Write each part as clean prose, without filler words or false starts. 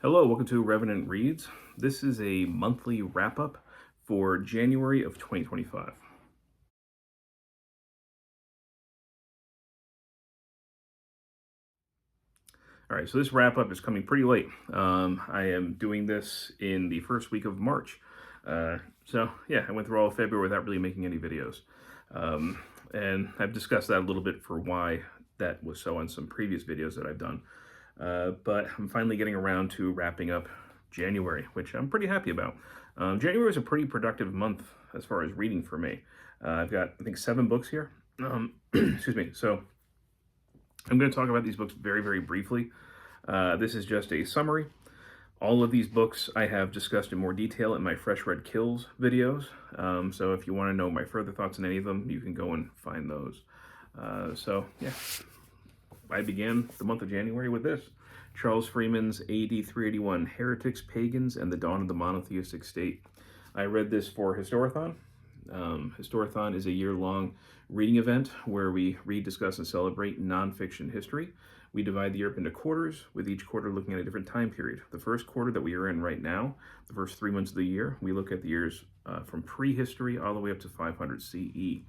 Hello, welcome to Revenant Reads. This is a monthly wrap-up for January of 2025. All right, so this wrap-up is coming pretty late. I am doing this in the first week of March. So yeah, I went through all of February without really making any videos. And I've discussed that a little bit for why that was so on some previous videos that I've done. But I'm finally getting around to wrapping up January, which I'm pretty happy about. January was a pretty productive month as far as reading for me. I've got, I think, 7 books here. Excuse me. So I'm going to talk about these books very, very briefly. This is just a summary. All of these books I have discussed in more detail in my Fresh Read Kills videos. So if you want to know my further thoughts on any of them, you can go and find those. So yeah, I began the month of January with this. Charles Freeman's AD 381, Heretics, Pagans, and the Dawn of the Monotheistic State. I read this for Historathon. Historathon is a year-long reading event where we read, discuss, and celebrate nonfiction history. We divide the year up into quarters, with each quarter looking at a different time period. The first quarter that we are in right now, the first 3 months of the year, we look at the years from prehistory all the way up to 500 CE.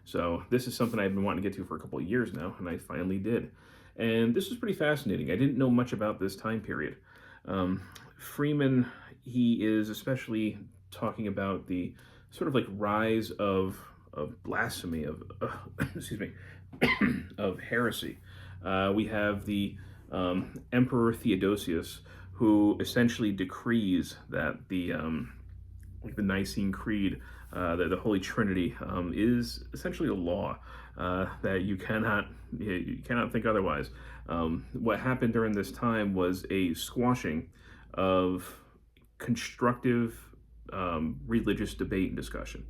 So this is something I've been wanting to get to for a couple of years now, and I finally did. And this was pretty fascinating. I didn't know much about this time period. Freeman, he is especially talking about the sort of like rise of blasphemy, of excuse me, of heresy. We have the Emperor Theodosius, who essentially decrees that the Nicene Creed, the Holy Trinity, is essentially a law that you cannot think otherwise. What happened during this time was a squashing of constructive religious debate and discussion,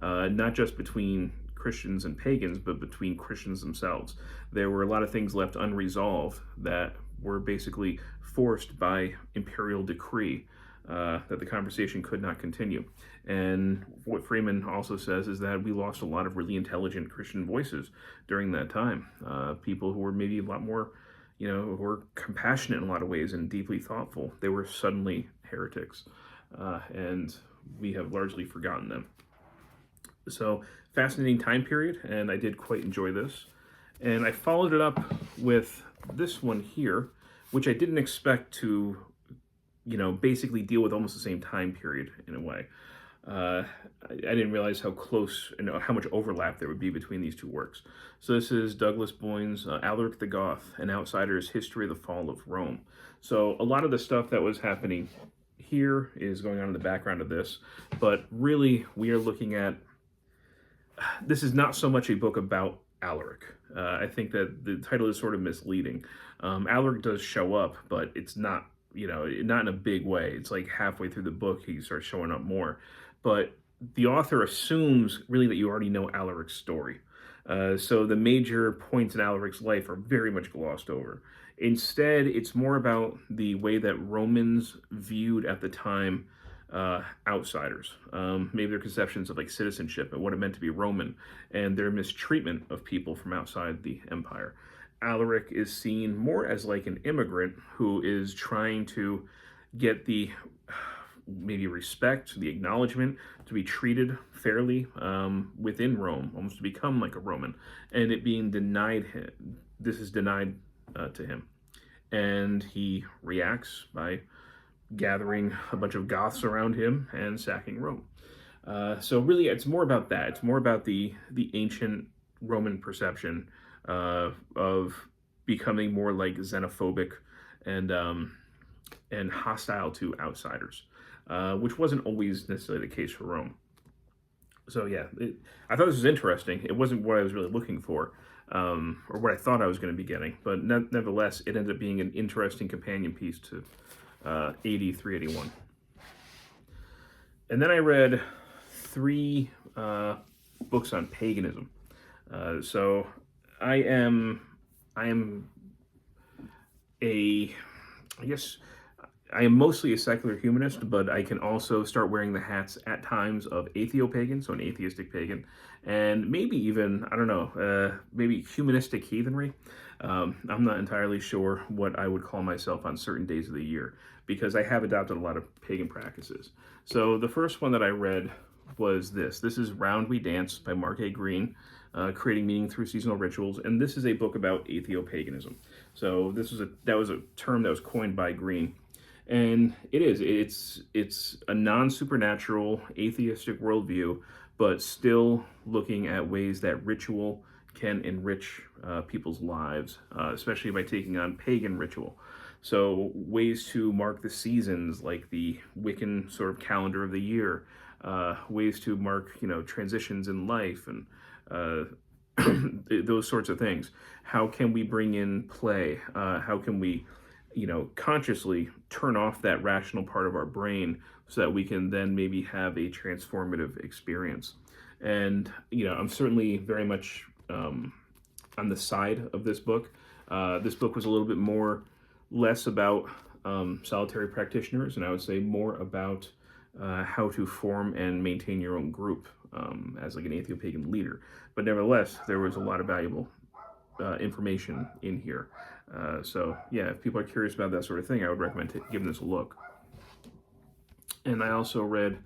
not just between Christians and pagans, but between Christians themselves. There were a lot of things left unresolved that were basically forced by imperial decree, that the conversation could not continue. And what Freeman also says is that we lost a lot of really intelligent Christian voices during that time. People who were maybe a lot more, who were compassionate in a lot of ways and deeply thoughtful. They were suddenly heretics. And we have largely forgotten them. So, fascinating time period, and I did quite enjoy this. And I followed it up with this one here, which I didn't expect to, basically deal with almost the same time period in a way. I didn't realize how close and how much overlap there would be between these two works. So this is Douglas Boin's Alaric the Goth, An Outsider's History of the Fall of Rome. So a lot of the stuff that was happening here is going on in the background of this, but really we are looking at, this is not so much a book about Alaric. I think that the title is sort of misleading. Alaric does show up, but it's not, not in a big way. It's like halfway through the book he starts showing up more. But the author assumes really that you already know Alaric's story. So the major points in Alaric's life are very much glossed over. Instead, it's more about the way that Romans viewed at the time outsiders, maybe their conceptions of like citizenship and what it meant to be Roman, and their mistreatment of people from outside the empire. Alaric is seen more as like an immigrant who is trying to get the maybe respect, the acknowledgement, to be treated fairly within Rome, almost to become like a Roman, and it being denied him. This is denied to him, and he reacts by gathering a bunch of Goths around him and sacking Rome. So really, it's more about that. It's more about the ancient Roman perception of becoming more like xenophobic and hostile to outsiders, which wasn't always necessarily the case for Rome. So yeah, I thought this was interesting. It wasn't what I was really looking for, or what I thought I was going to be getting, but nevertheless, it ended up being an interesting companion piece to AD 381. And then I read 3 books on paganism. So I am I guess I am mostly a secular humanist, but I can also start wearing the hats at times of atheo-pagan, so an atheistic pagan, and maybe even, I don't know, maybe humanistic heathenry. I'm not entirely sure what I would call myself on certain days of the year, because I have adopted a lot of pagan practices. So the first one that I read was this. This is Round We Dance by Mark A. Green, Creating Meaning Through Seasonal Rituals, and this is a book about atheo-paganism. So that was a term that was coined by Green. And it's a non-supernatural atheistic worldview, but still looking at ways that ritual can enrich people's lives, especially by taking on pagan ritual. So ways to mark the seasons, like the Wiccan sort of calendar of the year, ways to mark, transitions in life, and those sorts of things. How can we bring in play? How can we consciously turn off that rational part of our brain so that we can then maybe have a transformative experience? And, I'm certainly very much on the side of this book. This book was a little bit less about solitary practitioners, and I would say more about how to form and maintain your own group as like an atheo-pagan leader. But nevertheless, there was a lot of valuable information in here. So yeah, if people are curious about that sort of thing, I would recommend giving this a look. And I also read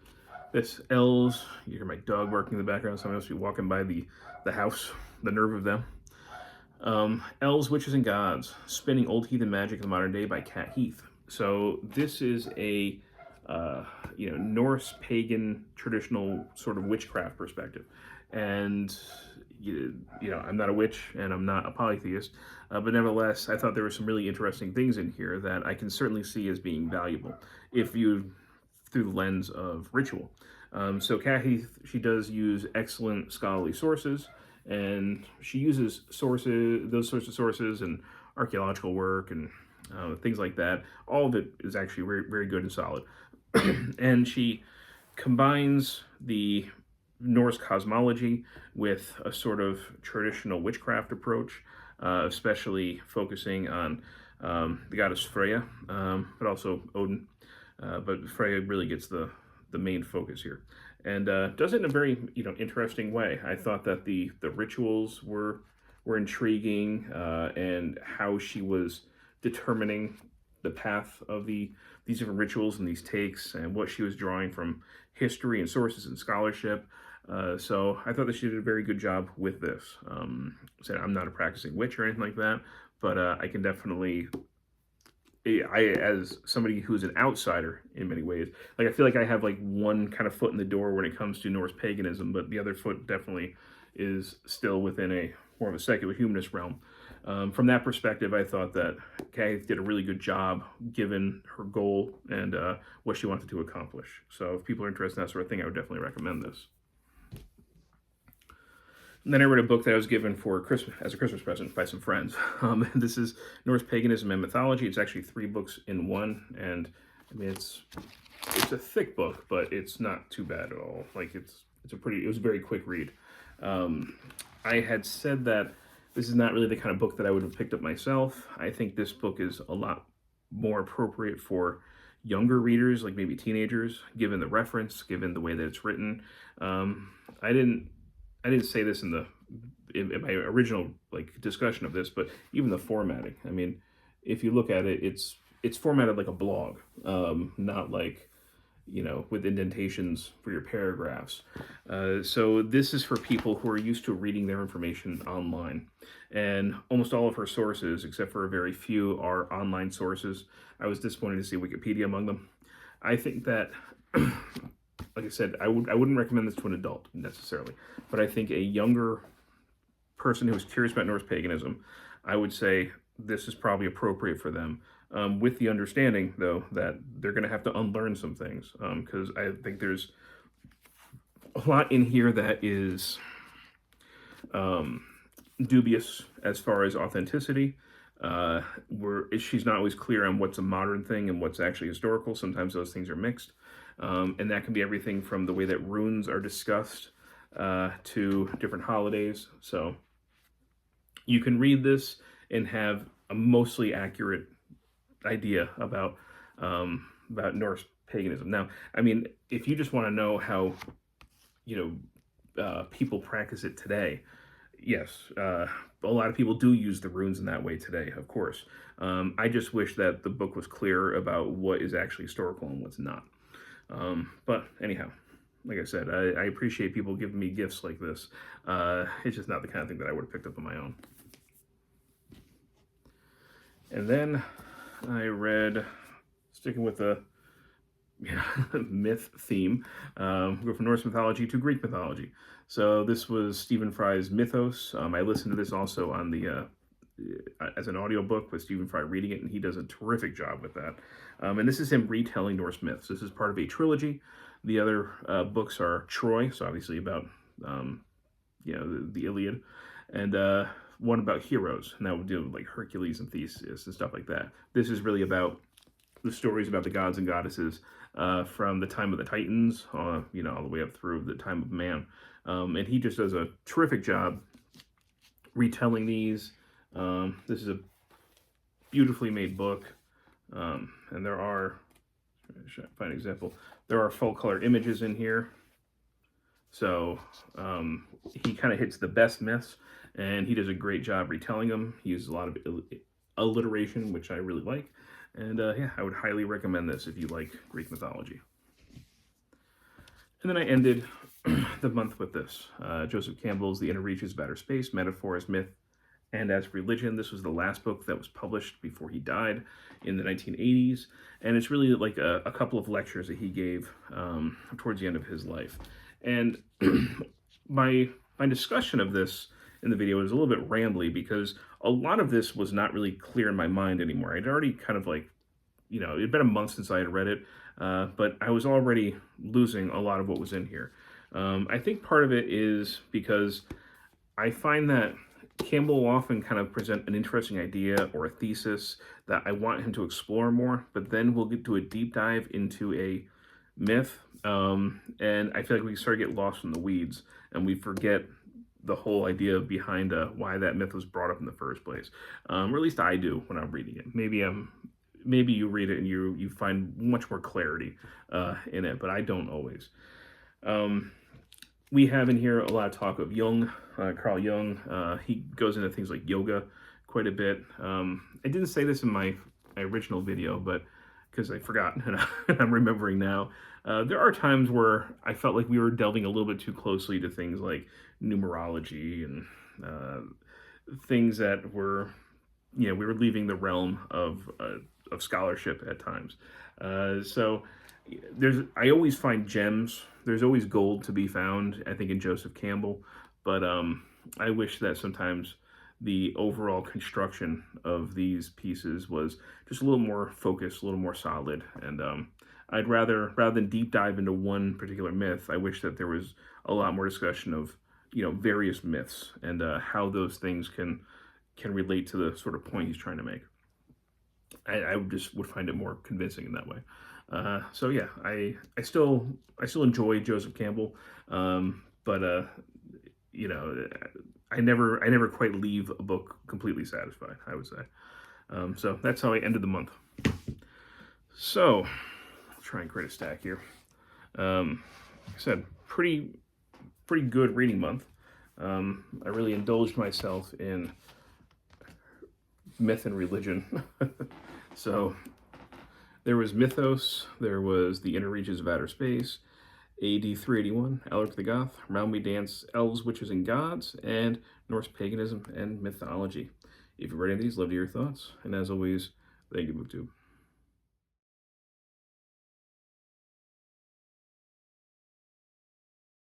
this Elves. You hear my dog barking in the background. Someone else be walking by the house. The nerve of them. Elves, Witches, and Gods, Spinning Old Heathen Magic in the Modern Day by Heath. So this is a Norse pagan traditional sort of witchcraft perspective. And I'm not a witch and I'm not a polytheist, but nevertheless, I thought there were some really interesting things in here that I can certainly see as being valuable if viewed through the lens of ritual. So Kat Heath, she does use excellent scholarly sources, and she uses those sorts of sources and archaeological work and things like that. All of it is actually very, very good and solid. And she combines the Norse cosmology with a sort of traditional witchcraft approach, especially focusing on the goddess Freya, but also Odin. But Freya really gets the main focus here, and does it in a very interesting way. I thought that the rituals were intriguing, and how she was determining the path of these different rituals and these takes, and what she was drawing from history and sources and scholarship. So I thought that she did a very good job with this. So I'm not a practicing witch or anything like that, but I can definitely, as somebody who's an outsider in many ways, like I feel like I have like one kind of foot in the door when it comes to Norse paganism, but the other foot definitely is still within a more of a secular humanist realm. From that perspective, I thought that Kay did a really good job given her goal and what she wanted to accomplish. So if people are interested in that sort of thing, I would definitely recommend this. And then I read a book that I was given for Christmas as a Christmas present by some friends. This is Norse Paganism and Mythology. It's actually 3 books in one, and I mean it's a thick book, but it's not too bad at all. Like it was a very quick read. I had said that this is not really the kind of book that I would have picked up myself. I think this book is a lot more appropriate for younger readers, like maybe teenagers, given the reference, given the way that it's written. I didn't say this in my original discussion of this, but even the formatting. I mean, if you look at it, it's formatted like a blog, not like with indentations for your paragraphs. So this is for people who are used to reading their information online, and almost all of her sources, except for a very few, are online sources. I was disappointed to see Wikipedia among them. I think that. Like I said, I wouldn't recommend this to an adult necessarily, but I think a younger person who's curious about Norse paganism, I would say this is probably appropriate for them, with the understanding, though, that they're going to have to unlearn some things, because I think there's a lot in here that is dubious as far as authenticity. She's not always clear on what's a modern thing and what's actually historical. Sometimes those things are mixed. And that can be everything from the way that runes are discussed to different holidays. So you can read this and have a mostly accurate idea about about Norse paganism. Now, I mean, if you just want to know how, people practice it today, yes, a lot of people do use the runes in that way today, of course. I just wish that the book was clear about what is actually historical and what's not. But anyhow, like I said, I appreciate people giving me gifts like this. It's just not the kind of thing that I would have picked up on my own. And then I read, sticking with the myth theme, go from Norse mythology to Greek mythology. So this was Stephen Fry's Mythos. I listened to this also on the as an audiobook with Stephen Fry reading it, and he does a terrific job with that. And this is him retelling Norse myths. This is part of a trilogy. The other books are Troy, so obviously about the Iliad, and one about heroes, and that would deal with like Hercules and Theseus and stuff like that. This is really about the stories about the gods and goddesses from the time of the Titans, all the way up through the time of man. And he just does a terrific job retelling these. This is a beautifully made book, and there are, should I find an example? There are full color images in here. So he kind of hits the best myths, and he does a great job retelling them. He uses a lot of alliteration, which I really like. And yeah, I would highly recommend this if you like Greek mythology. And then I ended the month with this. Joseph Campbell's The Inner Reaches of Outer Space, Metaphor as Myth and as Religion. This was the last book that was published before he died in the 1980s. And it's really like a couple of lectures that he gave towards the end of his life. And my discussion of this in the video was a little bit rambly because a lot of this was not really clear in my mind anymore. I'd already kind of like, it'd been a month since I had read it, but I was already losing a lot of what was in here. I think part of it is because I find that Campbell will often kind of present an interesting idea or a thesis that I want him to explore more, but then we'll get to a deep dive into a myth, and I feel like we start to get lost in the weeds, and we forget the whole idea behind why that myth was brought up in the first place. Or at least I do when I'm reading it. Maybe you read it and you find much more clarity in it, but I don't always. We have in here a lot of talk of Jung, Carl Jung. He goes into things like yoga quite a bit. I didn't say this in my original video, but because I forgot and I'm remembering now. There are times where I felt like we were delving a little bit too closely to things like numerology and things that were, we were leaving the realm of scholarship at times. So I always find gems. There's always gold to be found, I think, in Joseph Campbell. But I wish that sometimes the overall construction of these pieces was just a little more focused, a little more solid. And I'd rather than deep dive into one particular myth, I wish that there was a lot more discussion of, various myths and how those things can relate to the sort of point he's trying to make. I just would find it more convincing in that way. So yeah, I still enjoy Joseph Campbell, but I never quite leave a book completely satisfied, I would say. So that's how I ended the month. So I'll try and create a stack here. Like I said, pretty good reading month. I really indulged myself in myth and religion. So there was Mythos, there was The Inner Reaches of Outer Space, AD 381, Alaric the Goth, Round We Dance, Elves, Witches, and Gods, and Norse Paganism and Mythology. If you've read any of these, love to hear your thoughts. And as always, thank you, booktube.